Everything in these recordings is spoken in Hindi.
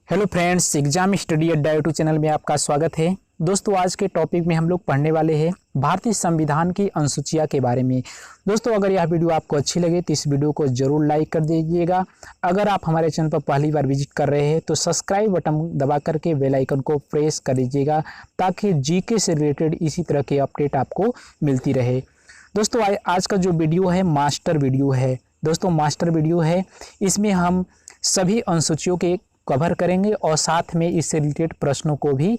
हेलो फ्रेंड्स, एग्जाम स्टडी अड्डा यूट्यूब चैनल में आपका स्वागत है। दोस्तों, आज के टॉपिक में हम लोग पढ़ने वाले हैं भारतीय संविधान की अनुसूचियां के बारे में। दोस्तों, अगर यह वीडियो आपको अच्छी लगे तो इस वीडियो को जरूर लाइक कर दीजिएगा। अगर आप हमारे चैनल पर पहली बार विजिट कर रहे हैं तो सब्सक्राइब बटन दबा करके बेल आइकन को प्रेस कर दीजिएगा ताकि जीके से रिलेटेड इसी तरह के अपडेट आपको मिलती रहे। दोस्तों, आज का जो वीडियो है मास्टर वीडियो है। दोस्तों, मास्टर वीडियो है, इसमें हम सभी अनुसूचियों के कवर करेंगे और साथ में इससे रिलेटेड प्रश्नों को भी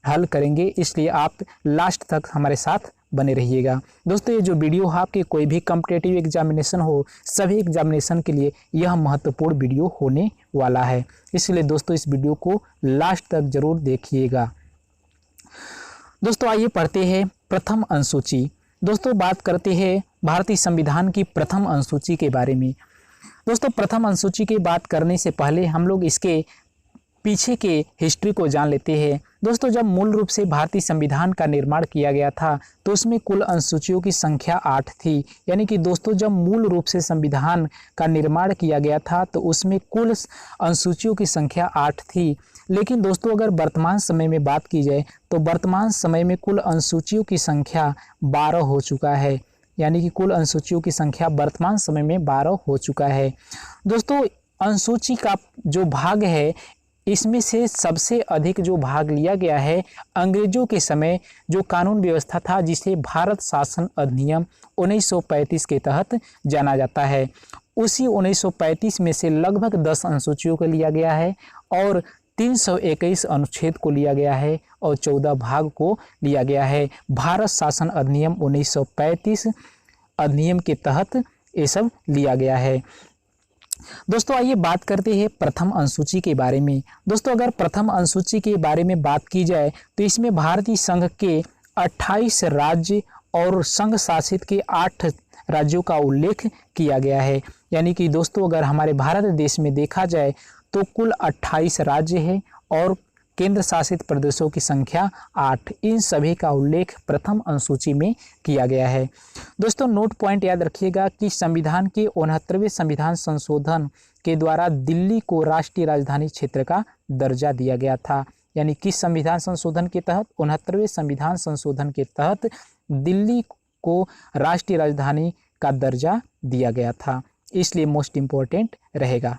हल करेंगे, इसलिए आप लास्ट तक हमारे साथ बने रहिएगा। दोस्तों, ये जो वीडियो है आपके कोई भी कॉम्पिटिटिव एग्जामिनेशन हो, सभी एग्जामिनेशन के लिए यह महत्वपूर्ण वीडियो होने वाला है, इसलिए दोस्तों इस वीडियो को लास्ट तक जरूर देखिएगा। दोस्तों, आइए पढ़ते हैं प्रथम अनुसूची। दोस्तों, बात करते हैं भारतीय संविधान की प्रथम अनुसूची के बारे में। दोस्तों, प्रथम अनुसूची की बात करने से पहले हम लोग इसके पीछे के हिस्ट्री को जान लेते हैं। दोस्तों, जब मूल रूप से भारतीय संविधान का निर्माण किया गया था तो उसमें कुल अनुसूचियों की संख्या 8 थी। यानी कि दोस्तों, जब मूल रूप से संविधान का निर्माण किया गया था तो उसमें कुल अनुसूचियों की संख्या 8 थी। लेकिन दोस्तों, अगर वर्तमान समय में बात की जाए तो वर्तमान समय में कुल अनुसूचियों की संख्या 12 हो चुका है। यानी कि कुल अनुसूचियों की संख्या वर्तमान समय में 12 हो चुका है। दोस्तों, अनुसूची का जो भाग है इसमें से सबसे अधिक जो भाग लिया गया है अंग्रेजों के समय जो कानून व्यवस्था था जिसे भारत शासन अधिनियम 1935 के तहत जाना जाता है, उसी 1935 में से लगभग 10 अनुसूचियों को लिया गया है और 321 अनुच्छेद को लिया गया है और 14 भाग को लिया गया है। भारत शासन अधिनियम 1935 अधिनियम के तहत ये सब लिया गया है। दोस्तों, आइए बात करते हैं प्रथम अनुसूची के बारे में। दोस्तों, अगर प्रथम अनुसूची के बारे में बात की जाए तो इसमें भारतीय संघ के 28 राज्य और संघ शासित के 8 राज्यों का उल्लेख किया गया है। यानी कि दोस्तों, अगर हमारे भारत देश में देखा जाए तो कुल 28 राज्य है और केंद्र शासित प्रदेशों की संख्या 8। इन सभी का उल्लेख प्रथम अनुसूची में किया गया है। दोस्तों, नोट पॉइंट याद रखिएगा कि संविधान के 69वें संविधान संशोधन के द्वारा दिल्ली को राष्ट्रीय राजधानी क्षेत्र का दर्जा दिया गया था। यानी किस संविधान संशोधन के तहत? 69वें संविधान संशोधन के तहत दिल्ली को राष्ट्रीय राजधानी का दर्जा दिया गया था, इसलिए मोस्ट इम्पोर्टेंट रहेगा।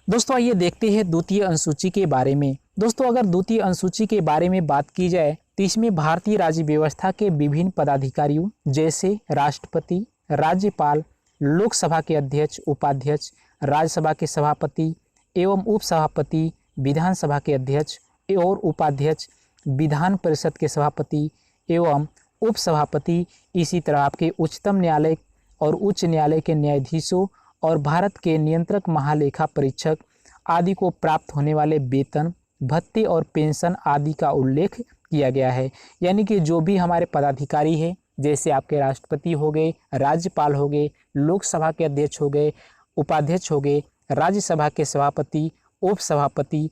दोस्तों, आइए देखते हैं द्वितीय अनुसूची के बारे में। दोस्तों, अगर द्वितीय अनुसूची के बारे में बात की जाए तो इसमें भारतीय राज्य व्यवस्था के विभिन्न पदाधिकारियों जैसे राष्ट्रपति, राज्यपाल, लोकसभा के अध्यक्ष, उपाध्यक्ष, राज्यसभा के सभापति एवं उपसभापति, विधानसभा के अध्यक्ष और उपाध्यक्ष, विधान परिषद के सभापति एवं उपसभापति, इसी तरह आपके उच्चतम न्यायालय और उच्च न्यायालय के न्यायाधीशों और भारत के नियंत्रक महालेखा परीक्षक आदि को प्राप्त होने वाले वेतन, भत्ते और पेंशन आदि का उल्लेख किया गया है। यानी कि जो भी हमारे पदाधिकारी हैं जैसे आपके राष्ट्रपति हो गए, राज्यपाल हो गए, लोकसभा के अध्यक्ष हो गए, उपाध्यक्ष हो गए, राज्यसभा के सभापति, उपसभापति,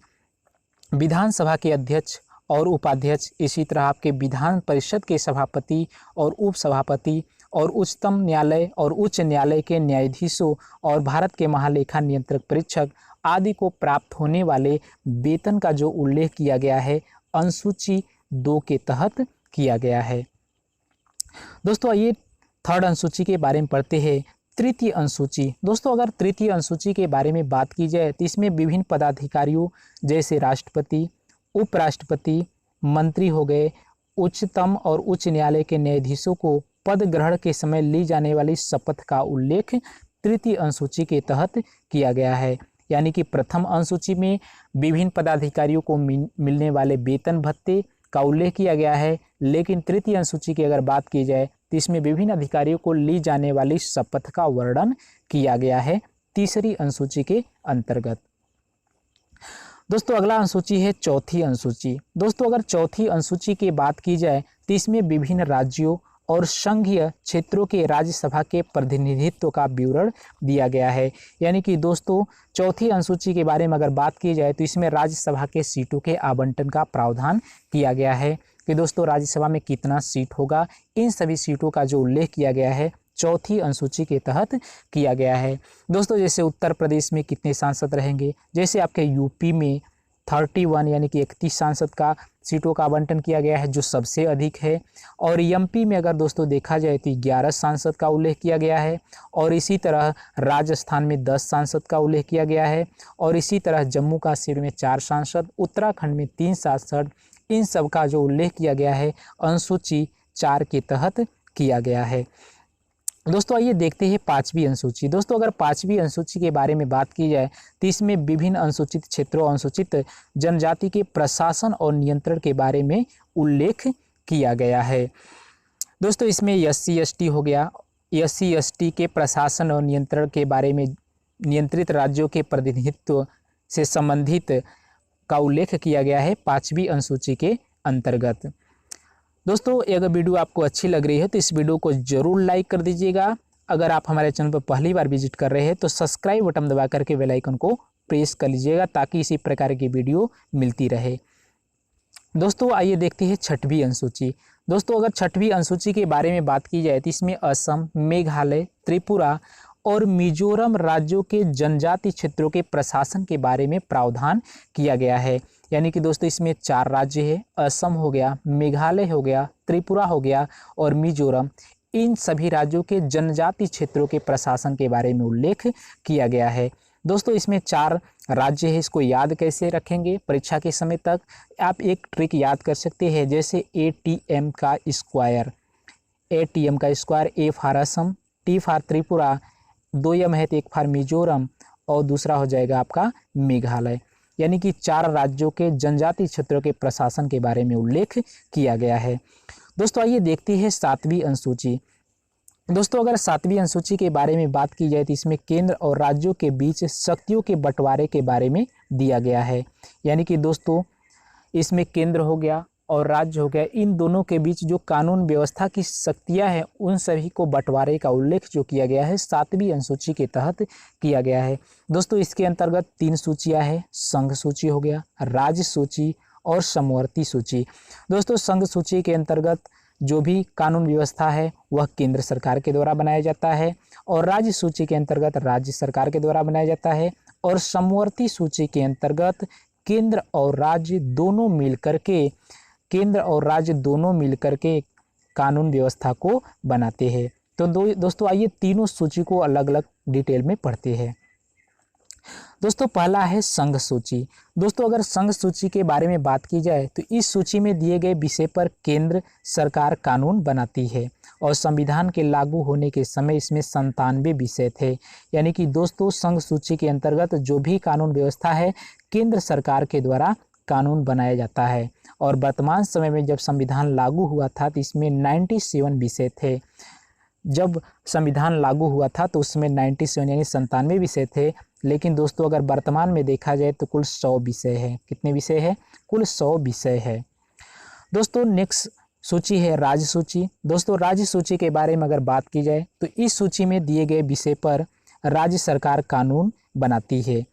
विधानसभा के अध्यक्ष और उपाध्यक्ष, इसी तरह आपके विधान परिषद के सभापति और उपसभापति और उच्चतम न्यायालय और उच्च न्यायालय के न्यायाधीशों और भारत के महालेखा नियंत्रक परीक्षक आदि को प्राप्त होने वाले वेतन का जो उल्लेख किया गया है अनुसूची 2 के तहत किया गया है। दोस्तों, आइए थर्ड अनुसूची के बारे में पढ़ते हैं। तृतीय अनुसूची। दोस्तों, अगर तृतीय अनुसूची के बारे में बात की जाए तो इसमें विभिन्न पदाधिकारियों जैसे राष्ट्रपति, उपराष्ट्रपति, मंत्री हो गए, उच्चतम और उच्च न्यायालय के न्यायाधीशों को पद ग्रहण के समय ली जाने वाली शपथ का उल्लेख तृतीय अनुसूची के तहत किया गया है। यानी कि प्रथम अनुसूची में विभिन्न पदाधिकारियों को मिलने वाले वेतन भत्ते का उल्लेख किया गया है, लेकिन तृतीय अनुसूची की अगर बात की जाए तो इसमें विभिन्न अधिकारियों को ली जाने वाली शपथ का वर्णन किया गया है तीसरी अनुसूची के अंतर्गत। दोस्तों, अगला अनुसूची है चौथी अनुसूची। दोस्तों, अगर चौथी अनुसूची की बात की जाए तो इसमें विभिन्न राज्यों और संघीय क्षेत्रों के राज्यसभा के प्रतिनिधित्व का विवरण दिया गया है। यानी कि दोस्तों, चौथी अनुसूची के बारे में अगर बात की जाए तो इसमें राज्यसभा के सीटों के आवंटन का प्रावधान किया गया है कि दोस्तों राज्यसभा में कितना सीट होगा। इन सभी सीटों का जो उल्लेख किया गया है चौथी अनुसूची के तहत किया गया है। दोस्तों जैसे उत्तर प्रदेश में कितने सांसद रहेंगे, जैसे आपके यूपी में 31 यानी कि 31 सांसद का सीटों का आवंटन किया गया है जो सबसे अधिक है। और एमपी में अगर दोस्तों देखा जाए तो 11 सांसद का उल्लेख किया गया है। और इसी तरह राजस्थान में 10 सांसद का उल्लेख किया गया है। और इसी तरह जम्मू कश्मीर में 4 सांसद, उत्तराखंड में 3 सांसद, इन सब का जो उल्लेख किया गया है अनुसूची 4 के तहत किया गया है। दोस्तों आइए देखते हैं 5वीं अनुसूची। दोस्तों अगर 5वीं अनुसूची के बारे में बात की जाए तो इसमें विभिन्न अनुसूचित क्षेत्रों, अनुसूचित जनजाति के प्रशासन और नियंत्रण के बारे में उल्लेख किया गया है। दोस्तों इसमें SC ST हो गया, SC ST के प्रशासन और नियंत्रण के बारे में नियंत्रित राज्यों के प्रतिनिधित्व से संबंधित का उल्लेख किया गया है 5वीं अनुसूची के अंतर्गत। दोस्तों अगर वीडियो आपको अच्छी लग रही है तो इस वीडियो को जरूर लाइक कर दीजिएगा। अगर आप हमारे चैनल पर पहली बार विजिट कर रहे हैं तो सब्सक्राइब बटन दबा करके बेल आइकन को प्रेस कर लीजिएगा ताकि इसी प्रकार की वीडियो मिलती रहे। दोस्तों आइए देखते हैं 6वीं अनुसूची। दोस्तों अगर 6वीं अनुसूची के बारे में बात की जाए तो इसमें असम, मेघालय, त्रिपुरा और मिजोरम राज्यों के जनजाति क्षेत्रों के प्रशासन के बारे में प्रावधान किया गया है। यानी कि दोस्तों इसमें 4 राज्य है, असम हो गया, मेघालय हो गया, त्रिपुरा हो गया और मिजोरम। इन सभी राज्यों के जनजाति क्षेत्रों के प्रशासन के बारे में उल्लेख किया गया है। दोस्तों इसमें 4 राज्य है, इसको याद कैसे रखेंगे परीक्षा के समय तक, आप एक ट्रिक याद कर सकते हैं जैसे ATM का स्क्वायर, ATM का square, A for Assam, T for Tripura, 2 यम है तो 1 फॉर मिजोरम और दूसरा हो जाएगा आपका मेघालय। यानी कि 4 राज्यों के जनजाति क्षेत्रों के प्रशासन के बारे में उल्लेख किया गया है। दोस्तों आइए देखते हैं 7वीं अनुसूची। दोस्तों अगर 7वीं अनुसूची के बारे में बात की जाए तो इसमें केंद्र और राज्यों के बीच शक्तियों के बंटवारे के बारे में दिया गया है। यानी कि दोस्तों इसमें केंद्र हो गया और राज्य हो गया, इन दोनों के बीच जो कानून व्यवस्था की शक्तियां हैं उन सभी को बंटवारे का उल्लेख जो किया गया है 7वीं अनुसूची के तहत किया गया है। दोस्तों इसके अंतर्गत 3 सूचियां हैं, संघ सूची हो गया, राज्य सूची और समवर्ती सूची। दोस्तों संघ सूची के अंतर्गत जो भी कानून व्यवस्था है वह केंद्र सरकार के द्वारा बनाया जाता है और राज्य सूची के अंतर्गत राज्य सरकार के द्वारा बनाया जाता है और समवर्ती सूची के अंतर्गत केंद्र और राज्य दोनों मिलकर के कानून व्यवस्था को बनाते हैं। तो दोस्तों आइए तीनों सूची को अलग अलग डिटेल में पढ़ते हैं। दोस्तों पहला है संघ सूची। दोस्तों अगर संघ सूची के बारे में बात की जाए तो इस सूची में दिए गए विषय पर केंद्र सरकार कानून बनाती है और संविधान के लागू होने के समय इसमें 97 विषय थे। यानी कि दोस्तों संघ सूची के अंतर्गत जो भी कानून व्यवस्था है केंद्र सरकार के द्वारा कानून बनाया जाता है। और वर्तमान समय में जब संविधान लागू हुआ था तो इसमें 97 विषय थे। जब संविधान लागू हुआ था तो उसमें 97 यानी 97 विषय थे, लेकिन दोस्तों अगर वर्तमान में देखा जाए तो कुल 100 विषय है। कितने विषय है? कुल 100 विषय है। दोस्तों नेक्स्ट सूची है राज्य सूची। दोस्तों राज्य सूची के बारे में अगर बात की जाए तो इस सूची में दिए गए विषय पर राज्य सरकार कानून बनाती है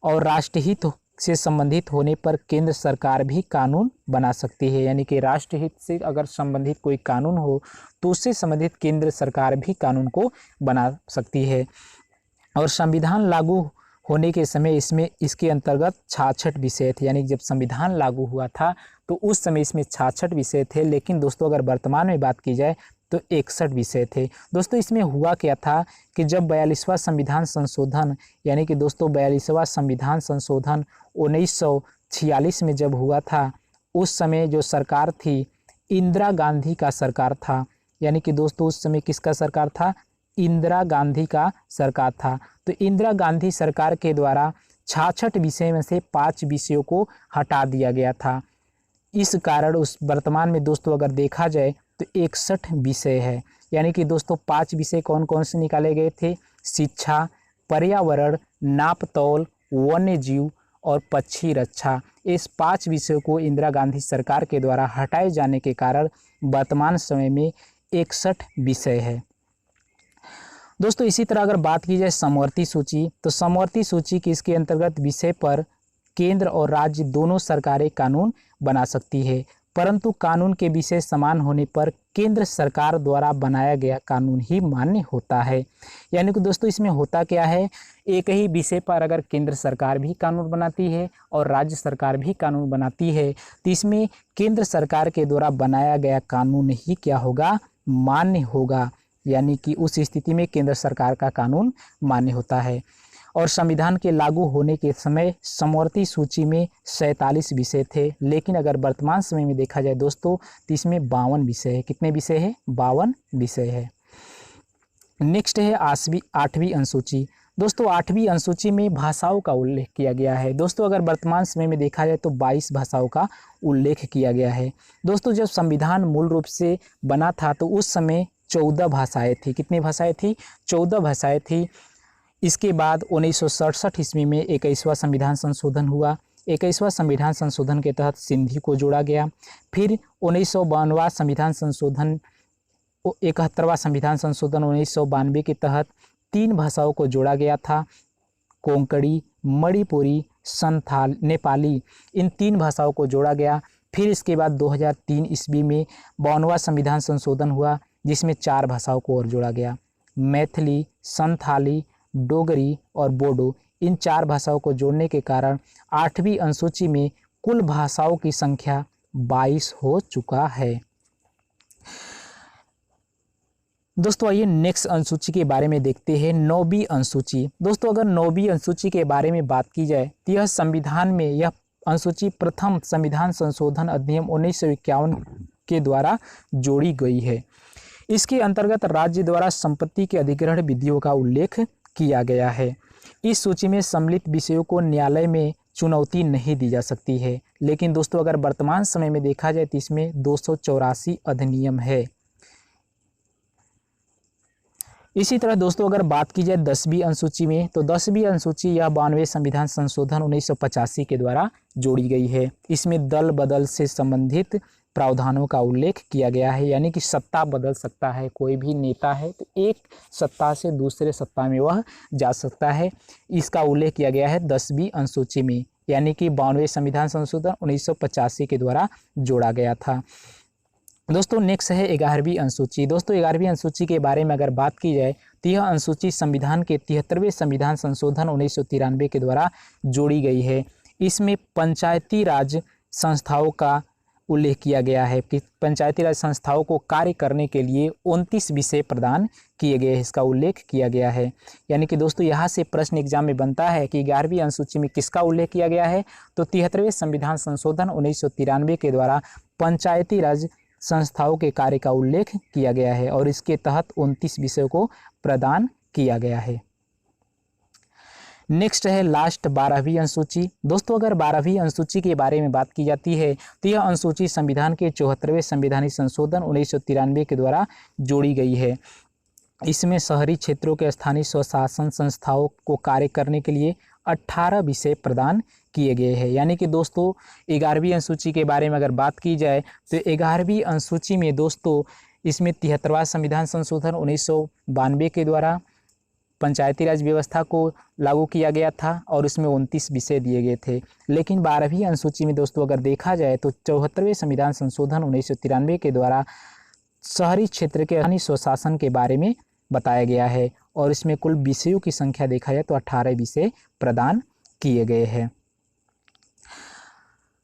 और राष्ट्रहित से संबंधित होने पर केंद्र सरकार भी कानून बना सकती है। यानी कि राष्ट्रहित से अगर संबंधित कोई कानून हो तो उससे संबंधित केंद्र सरकार भी कानून को बना सकती है। और संविधान लागू होने के समय इसके अंतर्गत 66 विषय थे। यानी जब संविधान लागू हुआ था तो उस समय इसमें 66 विषय थे, लेकिन दोस्तों अगर वर्तमान में बात की जाए तो 61 विषय थे। दोस्तों इसमें हुआ क्या था कि जब 42वां संविधान संशोधन यानी कि दोस्तों 42वां संविधान संशोधन 1946 में जब हुआ था, उस समय जो सरकार थी इंदिरा गांधी का सरकार था। यानी कि दोस्तों उस समय किसका सरकार था? इंदिरा गांधी का सरकार था। तो इंदिरा गांधी सरकार के द्वारा 66 विषय में से 5 विषयों को हटा दिया गया था। इस कारण उस वर्तमान में दोस्तों अगर देखा जाए तो 61 विषय है। यानी कि दोस्तों 5 विषय कौन कौन से निकाले गए थे? शिक्षा, पर्यावरण, नापतौल, वन्य जीव और पक्षी रक्षा। इस 5 विषयों को इंदिरा गांधी सरकार के द्वारा हटाए जाने के कारण वर्तमान समय में 61 विषय है। दोस्तों इसी तरह अगर बात की जाए समवर्ती सूची, तो समवर्ती सूची की इसके अंतर्गत विषय पर केंद्र और राज्य दोनों सरकारें कानून बना सकती है। परंतु कानून के विषय समान होने पर केंद्र सरकार द्वारा बनाया गया कानून ही मान्य होता है। यानी कि दोस्तों इसमें होता क्या है, एक ही विषय पर अगर केंद्र सरकार भी कानून बनाती है और राज्य सरकार भी कानून बनाती है तो इसमें केंद्र सरकार के द्वारा बनाया गया कानून ही क्या होगा, मान्य होगा। यानी कि उस स्थिति में केंद्र सरकार का कानून मान्य होता है। और संविधान के लागू होने के समय समवर्ती सूची में 47 विषय थे, लेकिन अगर वर्तमान समय में देखा जाए दोस्तों तो इसमें 52 विषय है। कितने विषय है? 52 विषय है। नेक्स्ट है 8वीं अनुसूची। दोस्तों 8वीं अनुसूची में भाषाओं का उल्लेख किया गया है। दोस्तों अगर वर्तमान समय में देखा जाए तो 22 भाषाओं का उल्लेख किया गया है। दोस्तों जब संविधान मूल रूप से बना था तो उस समय 14 भाषाएं थी। कितनी भाषाएं थी? 14 भाषाएं थी। इसके बाद 1967 ईस्वी में 21वां संविधान संशोधन हुआ। 21वां संविधान संशोधन के तहत सिंधी को जोड़ा गया। फिर 1952वां संविधान संशोधन 71वां संविधान संशोधन 1992 के तहत 3 भाषाओं को जोड़ा गया था, कोंकणी, मणिपुरी, संथाल, नेपाली, इन 3 भाषाओं को जोड़ा गया। फिर इसके बाद 2003 ईस्वी में 52वां संविधान संशोधन हुआ जिसमें 4 भाषाओं को और जोड़ा गया, मैथिली, संथाली, डोगरी और बोडो। इन 4 भाषाओं को जोड़ने के कारण 8वीं अनुसूची में कुल भाषाओं की संख्या 22 हो चुका है। दोस्तों आइए नेक्स्ट अनुसूची के बारे में देखते हैं, 9वीं अनुसूची। दोस्तों अगर 9वीं अनुसूची के बारे में बात की जाए तो यह संविधान में यह अनुसूची प्रथम संविधान संशोधन अधिनियम 1951 के द्वारा जोड़ी गई है। इसके अंतर्गत राज्य द्वारा संपत्ति के अधिग्रहण विधियों का उल्लेख किया गया है। इस सूची में सम्मिलित विषयों को न्यायालय में चुनौती नहीं दी जा सकती है। लेकिन दोस्तों अगर वर्तमान समय में देखा जाए तो इसमें 284 अधिनियम है। इसी तरह दोस्तों अगर बात की जाए 10वीं अनुसूची में तो 10वीं अनुसूची यह 92वें संविधान संशोधन 1985 के द्वारा जोड़ी गई है। इसमें दल बदल से संबंधित प्रावधानों का उल्लेख किया गया है। यानी कि सत्ता बदल सकता है, कोई भी नेता है तो एक सत्ता से दूसरे सत्ता में वह जा सकता है। इसका उल्लेख किया गया है 10वीं अनुसूची में, यानी कि 92वें संविधान संशोधन 1985 के द्वारा जोड़ा गया था। दोस्तों नेक्स्ट है 11वीं अनुसूची। दोस्तों 11वीं अनुसूची के बारे में अगर बात की जाए तो यह अनुसूची संविधान के 73वें संविधान संशोधन 1993 के द्वारा जोड़ी गई है। इसमें पंचायती राज संस्थाओं का उल्लेख किया गया है कि पंचायती राज संस्थाओं को कार्य करने के लिए 29 विषय प्रदान किए गए हैं, इसका उल्लेख किया गया है। यानी कि दोस्तों यहाँ से प्रश्न एग्जाम में बनता है कि 11वीं अनुसूची में किसका उल्लेख किया गया है, तो 73वें संविधान संशोधन 1993 के द्वारा पंचायती राज संस्थाओं के कार्य का उल्लेख किया गया है और इसके तहत 29 विषयों को प्रदान किया गया है। नेक्स्ट है लास्ट 12वीं अनुसूची। दोस्तों अगर 12वीं अनुसूची के बारे में बात की जाती है तो यह अनुसूची संविधान के 74वें संवैधानिक संशोधन 1993 के द्वारा जोड़ी गई है। इसमें शहरी क्षेत्रों के स्थानीय स्वशासन संस्थाओं को कार्य करने के लिए 18 विषय प्रदान किए गए हैं। यानी कि दोस्तों 11वीं अनुसूची के बारे में अगर बात की जाए तो 11वीं अनुसूची में दोस्तों इसमें 73वां संविधान संशोधन 1992 के द्वारा पंचायती राज व्यवस्था को लागू किया गया था और उसमें 29 विषय दिए गए थे। लेकिन 12वीं अनुसूची में दोस्तों अगर देखा जाए तो 74वें संविधान संशोधन 1993 के द्वारा शहरी क्षेत्र के स्थानीय स्वशासन के बारे में बताया गया है और इसमें कुल विषयों की संख्या देखा जाए तो 18 विषय प्रदान किए गए हैं।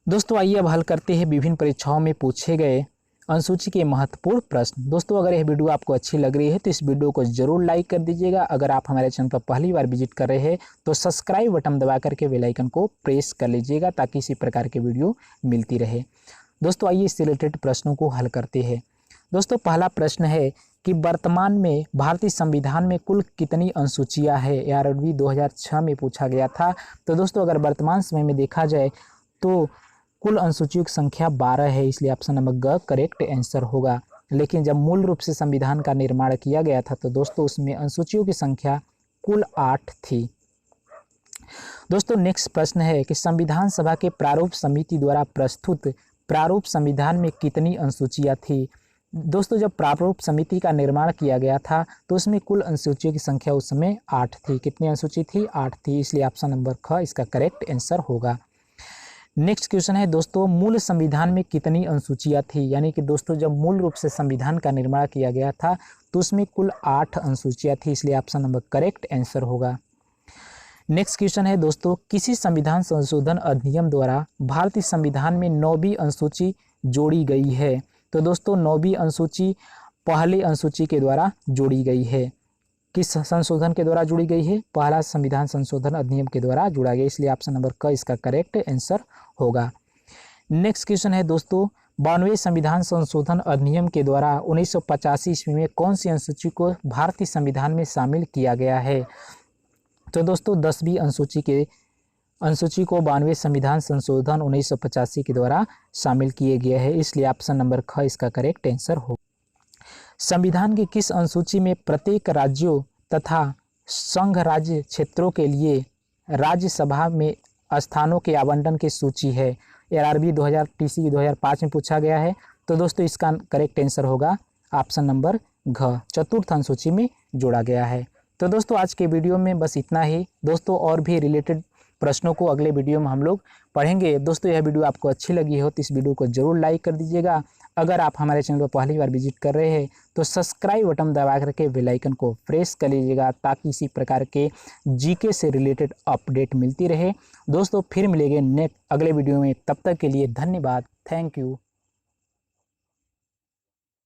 दोस्तों आइए अब हल करते हैं विभिन्न परीक्षाओं में पूछे गए अनुसूची के महत्वपूर्ण प्रश्न। दोस्तों अगर यह वीडियो आपको अच्छी लग रही है तो इस वीडियो को जरूर लाइक कर दीजिएगा। अगर आप हमारे चैनल पर पहली बार विजिट कर रहे हैं तो सब्सक्राइब बटन दबा करके बेल आइकन को प्रेस कर लीजिएगा ताकि इसी प्रकार के वीडियो मिलती रहे। दोस्तों आइए इससे रिलेटेड प्रश्नों को हल करते हैं। दोस्तों पहला प्रश्न है कि वर्तमान में भारतीय संविधान में कुल कितनी अनुसूचियाँ है। यह 2006 में पूछा गया था। तो दोस्तों अगर वर्तमान समय में देखा जाए तो कुल अनुसूचियों की संख्या 12 है, इसलिए ऑप्शन नंबर ग करेक्ट आंसर होगा। लेकिन जब मूल रूप से संविधान का निर्माण किया गया था तो दोस्तों उसमें अनुसूचियों की संख्या कुल 8 थी। दोस्तों नेक्स्ट प्रश्न है कि संविधान सभा के प्रारूप समिति द्वारा प्रस्तुत प्रारूप संविधान में कितनी अनुसूचियाँ थी। दोस्तों जब प्रारूप समिति का निर्माण किया गया था तो उसमें कुल अनुसूचियों की संख्या उस समय 8 थी। कितनी अनुसूची थी? 8 थी, इसलिए ऑप्शन नंबर ख इसका करेक्ट आंसर होगा। नेक्स्ट क्वेश्चन है दोस्तों, मूल संविधान में कितनी अनुसूचियाँ थी? यानी कि दोस्तों जब मूल रूप से संविधान का निर्माण किया गया था तो उसमें कुल 8 अनुसूचियाँ थी, इसलिए ऑप्शन नंबर करेक्ट आंसर होगा। नेक्स्ट क्वेश्चन है दोस्तों, किसी संविधान संशोधन अधिनियम द्वारा भारतीय संविधान में 9वीं अनुसूची जोड़ी गई है? तो दोस्तों 9वीं अनुसूची पहली अनुसूची के द्वारा जोड़ी गई है। किस संशोधन के द्वारा जुड़ी गई है? पहला संविधान संशोधन अधिनियम के द्वारा जुड़ा गया, इसलिए ऑप्शन नंबर क इसका करेक्ट आंसर होगा। नेक्स्ट क्वेश्चन है दोस्तों, 92वें संविधान संशोधन अधिनियम के द्वारा 1985 ईस्वी में कौन सी अनुसूची को भारतीय संविधान में शामिल किया गया है? तो दोस्तों 10वीं अनुसूची को 92वें संविधान संशोधन 1985 के द्वारा शामिल किए गए हैं, इसलिए ऑप्शन नंबर ख इसका करेक्ट आंसर हो। संविधान की किस अनुसूची में प्रत्येक राज्यों तथा संघ राज्य क्षेत्रों के लिए राज्यसभा में स्थानों के आवंटन की सूची है? ARB 2000 TC 2005 में पूछा गया है। तो दोस्तों इसका करेक्ट आंसर होगा ऑप्शन नंबर घ, चतुर्थ अनुसूची में जोड़ा गया है। तो दोस्तों आज के वीडियो में बस इतना ही। दोस्तों और भी रिलेटेड प्रश्नों को अगले वीडियो में हम लोग पढ़ेंगे। दोस्तों यह वीडियो आपको अच्छी लगी हो तो इस वीडियो को जरूर लाइक कर दीजिएगा। अगर आप हमारे चैनल पर पहली बार विजिट कर रहे हैं तो सब्सक्राइब बटन दबा करके बेल आइकन को प्रेस कर लीजिएगा, ताकि इसी प्रकार के जीके से रिलेटेड अपडेट मिलती रहे। दोस्तों फिर मिलेंगे नेक्स्ट अगले वीडियो में, तब तक के लिए धन्यवाद, थैंक यू।